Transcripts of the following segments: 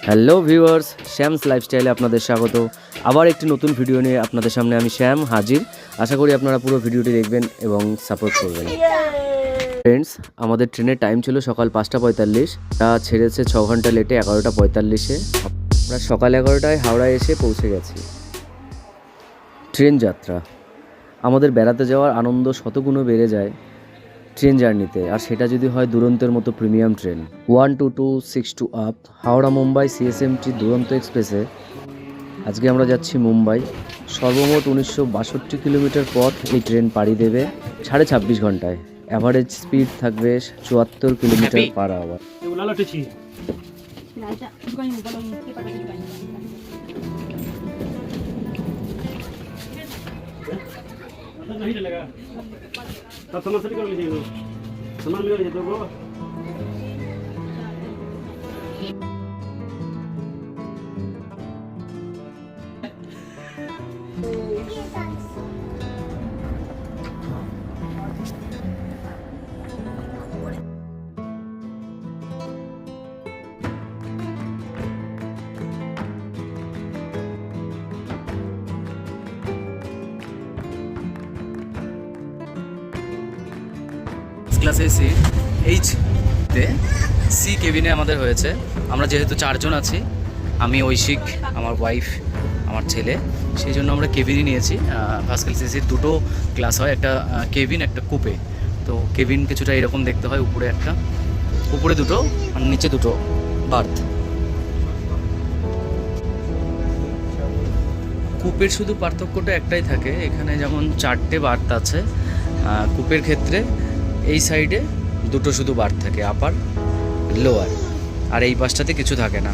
Hello viewers, Shyam's লাইফস্টাইলে আপনাদের স্বাগত। আবার একটি নতুন ভিডিও নিয়ে আপনাদের সামনে আমি শ্যাম হাজির। আশা করি আপনারা পুরো ভিডিওটি দেখবেন এবং সাপোর্ট করবেন। ফ্রেন্ডস, আমাদের ট্রেনের টাইম ছিল সকাল 5:45। তা ছেড়েছে 6 ঘন্টা লেটে 11:45-এ। আমরা সকাল 11টায় হাওড়ায় এসে পৌঁছে গেছি। ট্রেন যাত্রা আমাদের বেড়াতে যাওয়ার আনন্দ শতগুণ বেড়ে যায় ট্রেন জার্নিতে, আর সেটা যদি হয় দুরন্তের মতো premium train 12262 up Howrah Mumbai CSMT দুরন্ত এক্সপ্রেসে। আজকে আমরা যাচ্ছি মুম্বাই। সর্বমোট 1962 কিলোমিটার পথ এই ট্রেন পাড়ি দেবে 26.5 ঘন্টায়। অ্যাভারেজ স্পিড থাকবে 74 কিলোমিটার পার আওয়ার। ক্লাসে H-তে সি কেবিনে আমাদের হয়েছে। আমরা যেহেতু 4 জন আছি, আমি ঐশিক, আমার ওয়াইফ, আমার ছেলে, সেই জন্য আমরা কেবিনই নিয়েছি। ফার্স্ট ক্লাস এসির দুটো ক্লাস হয়, একটা কেবিন একটা কুপে। তো কেবিন কিছুটা এরকম দেখতে হয়, উপরে দুটো আর নিচে দুটো বার্থ। কুপের শুধু পার্থক্যটা একটাই থাকে, এখানে যেমন 4টে বার্থ আছে, কুপের ক্ষেত্রে এই সাইডে দুটো শুধু বার্থ থাকে, আপার লোয়ার, আর এই পাশটাতে কিছু থাকে না।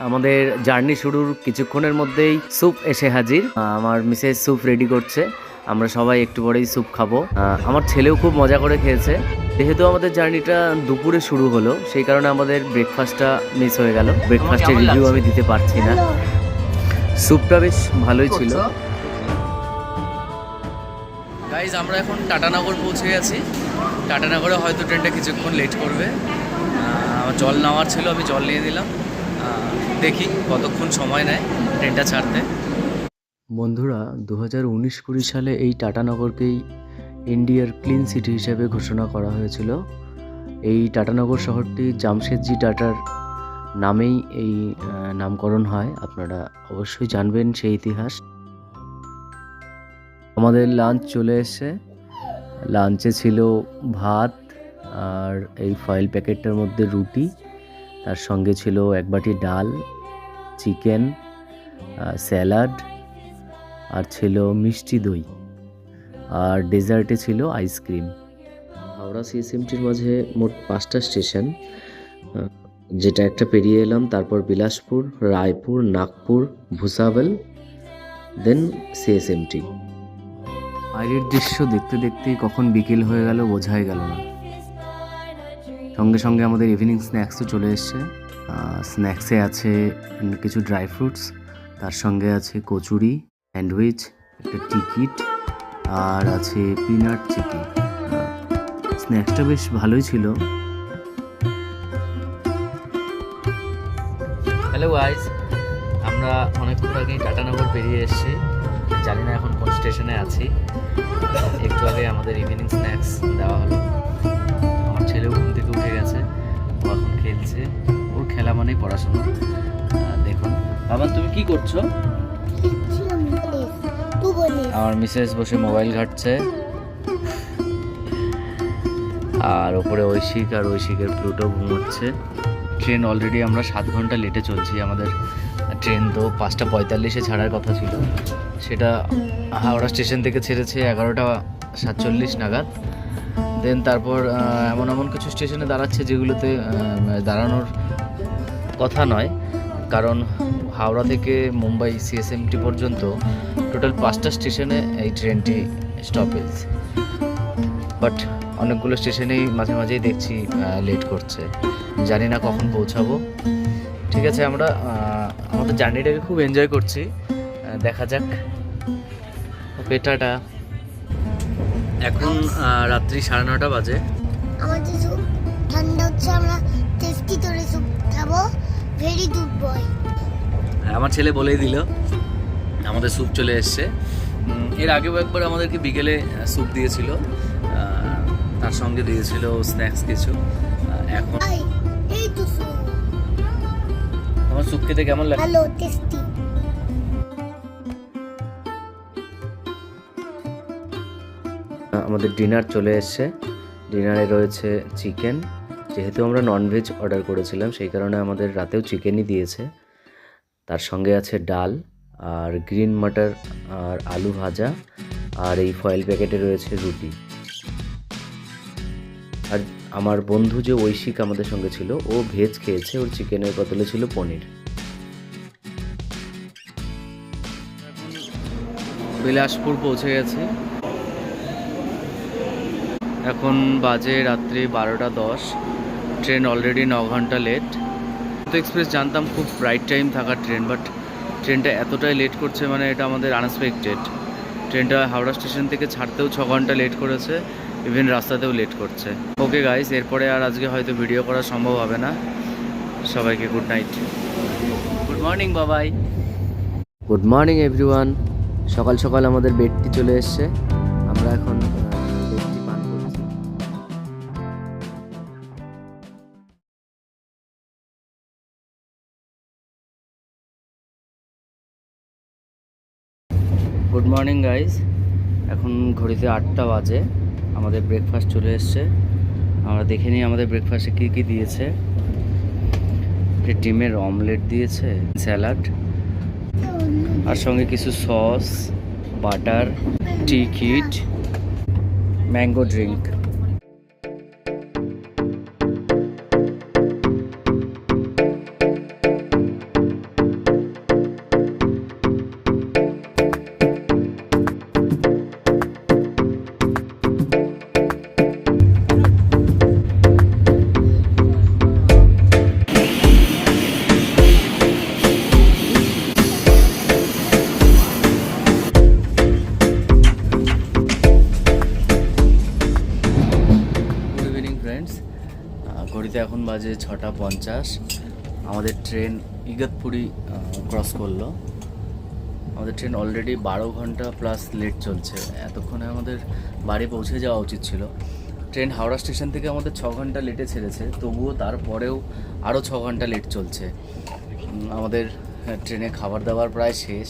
আমাদের জার্নি শুরুর কিছুক্ষণের মধ্যেই স্যুপ এসে হাজির। আমার মিসেস স্যুপ রেডি করছে, আমরা সবাই একটু পরেই স্যুপ খাবো। আমার ছেলেও খুব মজা করে খেয়েছে। যেহেতু আমাদের জার্নিটা দুপুরে শুরু হলো, সেই কারণে আমাদের ব্রেকফাস্টটা মিস হয়ে গেল। ব্রেকফাস্টের রিভিউ আমি দিতে পারছি না। স্যুপটা বেশ ভালোই ছিল। গাইজ, আমরা এখন টাটানগর পৌঁছে গেছি। টাটানগরে হয়তো ট্রেনটা কিছুক্ষণ লেট করবে। আমার জল নেওয়ার ছিল, আমি জল নিয়ে দিলাম। দেখি কতক্ষণ সময় নেয় ট্রেনটা ছাড়তে। বন্ধুরা, 2019-20 সালে এই টাটানগরকেই ইন্ডিয়ার ক্লিন সিটি হিসেবে ঘোষণা করা হয়েছিল। এই টাটানগর শহরটি জামশেদজি টাটার নামেই এই নামকরণ হয়। আপনারা অবশ্যই জানবেন সেই ইতিহাস। আমাদের লাঞ্চ চলে এসেছে। লাঞ্চে ছিল ভাত আর এই ফয়েল প্যাকেটটার মধ্যে রুটি, তার সঙ্গে ছিল এক বাটি ডাল, চিকেন, স্যালাড, আর ছিল মিষ্টি দই, আর ডেজার্টে ছিল আইসক্রিম। হাওড়া CSMTর মাঝে মোট 5টা স্টেশন, যেটা একটা পেরিয়ে এলাম। তারপর বিলাসপুর, রায়পুর, নাগপুর, ভুসাবল, দেন CSMT। বাইরের দৃশ্য দেখতে দেখতেই কখন বিকেল হয়ে গেল বোঝাই গেল না। সঙ্গে সঙ্গে আমাদের ইভিনিং স্ন্যাক্সও চলে এসছে। স্ন্যাক্সে আছে কিছু ড্রাই ফ্রুটস, তার সঙ্গে আছে কচুরি, স্যান্ডউইচ, একটা টিকিট, আর আছে পিনাট চিকি। স্ন্যাক্সটা বেশ ভালোই ছিল। হ্যালো গাইস, আমরা অনেকক্ষণ আগেই টাটানগর পেরিয়ে এসেছি। জানি না এখন কোন স্টেশনে আছি। একটু আগে আমাদের ইভিনিং স্ন্যাক্স দেওয়া হলো। আমার ছেলেও ঘুম থেকে উঠে গেছে, ও এখন খেলছে। ওর খেলা মানেই পড়াশোনা। দেখুন বাবা, তুমি কি করছো? আমার মিসেস বসে মোবাইল ঘাঁটছে, আর ওপরে ঐশিক আর ঐশিকের প্লুটো ঘুমোচ্ছে। ট্রেন অলরেডি আমরা 7 ঘন্টা লেটে চলছি। আমাদের ট্রেন তো 5:45-এ ছাড়ার কথা ছিল, সেটা হাওড়া স্টেশন থেকে ছেড়েছে 11:47 নাগাদ। দেন তারপর এমন কিছু স্টেশনে দাঁড়াচ্ছে যেগুলোতে দাঁড়ানোর কথা নয়, কারণ হাওড়া থেকে মুম্বাই CSMT পর্যন্ত টোটাল 5টা স্টেশনে এই ট্রেনটি স্টপেজ। বাট অনেকগুলো স্টেশনেই মাঝে মাঝেই দেখছি লেট করছে। জানি না কখন পৌঁছাবো। ঠিক আছে, আমরা আমাদের জার্নিটাকে খুব এনজয় করছি। দেখা যাক। ওকে, টাটা। এখন রাত্রি 9:30 বাজে। Very good boy. আমার ছেলে বলেই দিল আমাদের স্যুপ চলে এসছে। এর আগেও একবার আমাদেরকে বিকেলে স্যুপ দিয়েছিল, তার সঙ্গে দিয়েছিল স্ন্যাক্স কিছু। এখন এই তো স্যুপ। আমার স্যুপ খেতে কেমন লাগে? ভালো, টেস্টি। আমাদের ডিনার চলে এসছে। ডিনারে রয়েছে চিকেন, যেহেতু আমরা ননভেজ অর্ডার করেছিলাম সেই কারণে আমাদের রাতেও চিকেনই দিয়েছে। তার সঙ্গে আছে ডাল আর গ্রিন মাটার আর আলু ভাজা, আর এই ফয়েল প্যাকেটে রয়েছে রুটি। আর আমার বন্ধু যে ঐশিক আমাদের সঙ্গে ছিল, ও ভেজ খেয়েছে, ওর চিকেনের বদলে ছিল পনির। বিলাসপুর পৌঁছে গেছে। এখন বাজে রাত্রি 12:10। ট্রেন অলরেডি 9 ঘন্টা লেট। এক্সপ্রেস জানতাম খুব ব্রাইট টাইম থাকার ট্রেন, বাট ট্রেনটা এতটাই লেট করছে, মানে এটা আমাদের আনএক্সপেক্টেড। ট্রেনটা হাওড়া স্টেশন থেকে ছাড়তেও 6 ঘন্টা লেট করেছে, ইভেন রাস্তাতেও লেট করছে। ওকে গাইস, এরপরে আর আজকে হয়তো ভিডিও করা সম্ভব হবে না। সবাইকে গুড নাইট। গুড মর্নিং বাবাই। Good morning everyone. সকাল সকাল আমাদের বেডটি চলে এসছে। আমরা এখন বেডটি পান করছি। Good morning guys. এখন ঘড়িতে 8টা বাজে। আমাদের ব্রেকফাস্ট চলে এসছে। আমরা দেখে নিই আমাদের ব্রেকফাস্টে কী কী দিয়েছে। ডিমের অমলেট দিয়েছে, স্যালাড, আর সঙ্গে কিছু সস, বাটার, টি কিট, ম্যাঙ্গো ড্রিঙ্ক। ঘড়িতে এখন বাজে 6:50। আমাদের ট্রেন ইগতপুরি ক্রস করলো। আমাদের ট্রেন অলরেডি 12 ঘন্টা প্লাস লেট চলছে। এতক্ষণে আমাদের বাড়ি পৌঁছে যাওয়া উচিত ছিল। ট্রেন হাওড়া স্টেশন থেকে আমাদের 6 ঘন্টা লেটে ছেড়েছে, তবুও তারপরেও আরও 6 ঘন্টা লেট চলছে। আমাদের ট্রেনে খাবার দাবার প্রায় শেষ,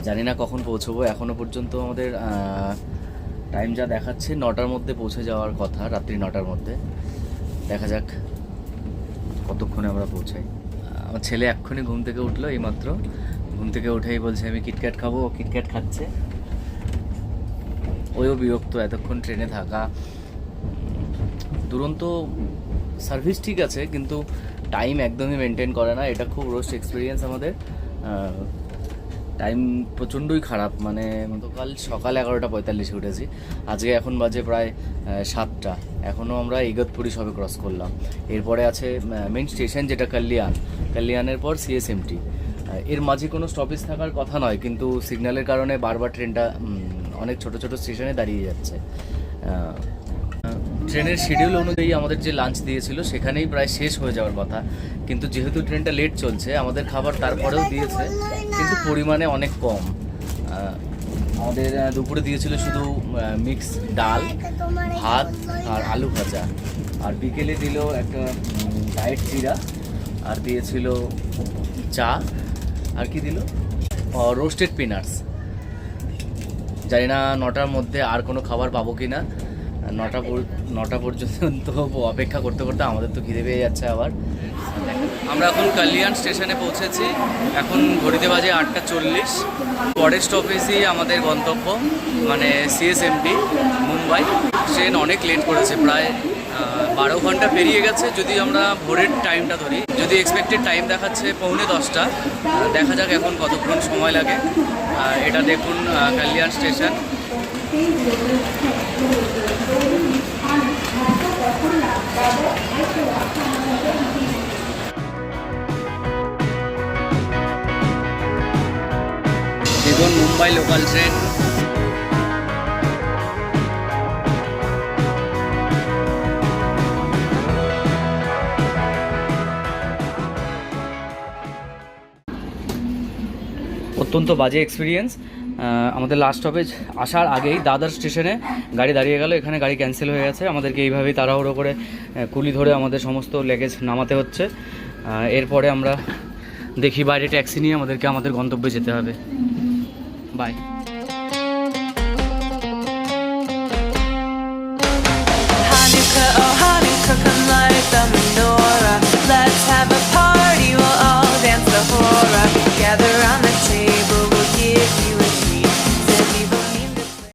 জানি না কখন পৌঁছবো। এখনও পর্যন্ত আমাদের টাইম যা দেখাচ্ছে 9টার মধ্যে পৌঁছে যাওয়ার কথা, রাত্রি 9টার মধ্যে। দেখা যাক কতক্ষণে আমরা পৌঁছাই। আমার ছেলে এক্ষুনি ঘুম থেকে উঠলো, এইমাত্র ঘুম থেকে উঠেই বলছে আমি কিটক্যাট খাবো। কিটক্যাট খাচ্ছে। ওইও বিরক্ত এতক্ষণ ট্রেনে থাকা। দুরন্ত সার্ভিস ঠিক আছে, কিন্তু টাইম একদমই মেনটেন করে না। এটা খুব রোস্ট এক্সপিরিয়েন্স আমাদের। টাইম প্রচণ্ডই খারাপ। মানে গতকাল সকাল 11:45 উঠেছি, আজকে এখন বাজে প্রায় 7টা। এখনও আমরা ইগতপুরি সবে ক্রস করলাম। এরপরে আছে মেন স্টেশন, যেটা কল্যাণের পর CSMT। এর মাঝে কোনো স্টপেজ থাকার কথা নয়, কিন্তু সিগন্যালের কারণে বারবার ট্রেনটা অনেক ছোট ছোট স্টেশনে দাঁড়িয়ে যাচ্ছে। ট্রেনের শিডিউল অনুযায়ী আমাদের যে লাঞ্চ দিয়েছিল সেখানেই প্রায় শেষ হয়ে যাওয়ার কথা, কিন্তু যেহেতু ট্রেনটা লেট চলছে আমাদের খাবার তারপরেও দিয়েছে, কিন্তু পরিমাণে অনেক কম। আমাদের দুপুরে দিয়েছিল শুধু মিক্স ডাল, ভাত আর আলু ভাজা, আর বিকেলে দিল একটা ডায়েট জিরা, আর দিয়েছিল চা, আর কি দিল রোস্টেড পিনাটস। জানি না 9টার মধ্যে আর কোনো খাবার পাবো কি না। 9টা পর্যন্ত অপেক্ষা করতে করতে আমাদের তো খিদে পেয়ে যাচ্ছে আবার। আমরা এখন কল্যাণ স্টেশনে পৌঁছেছি। এখন ঘড়িতে বাজে 8:40। পরের স্টপেজই আমাদের গন্তব্য, মানে CSMT মুম্বাই। ট্রেন অনেক লেট করেছে, প্রায় 12 ঘন্টা পেরিয়ে গেছে যদি আমরা ভোরের টাইমটা ধরি। যদি এক্সপেক্টেড টাইম দেখাচ্ছে 9:45। দেখা যাক এখন কতক্ষণ সময় লাগে। এটা দেখুন কল্যাণ স্টেশন। দেখুন মুম্বাই লোকাল ট্রেন। অত্যন্ত বাজে এক্সপিরিয়েন্স। আমাদের লাস্ট স্টপেজ আসার আগেই দাদার স্টেশনে গাড়ি দাঁড়িয়ে গেল, এখানে গাড়ি ক্যান্সেল হয়ে গেছে। আমাদেরকে এইভাবেই তাড়াহুড়ো করে কুলি ধরে আমাদের সমস্ত লেগেজ নামাতে হচ্ছে। এরপরে আমরা দেখি বাইরে ট্যাক্সি নিয়ে আমাদেরকে আমাদের গন্তব্যে যেতে হবে। বাই। 하늘가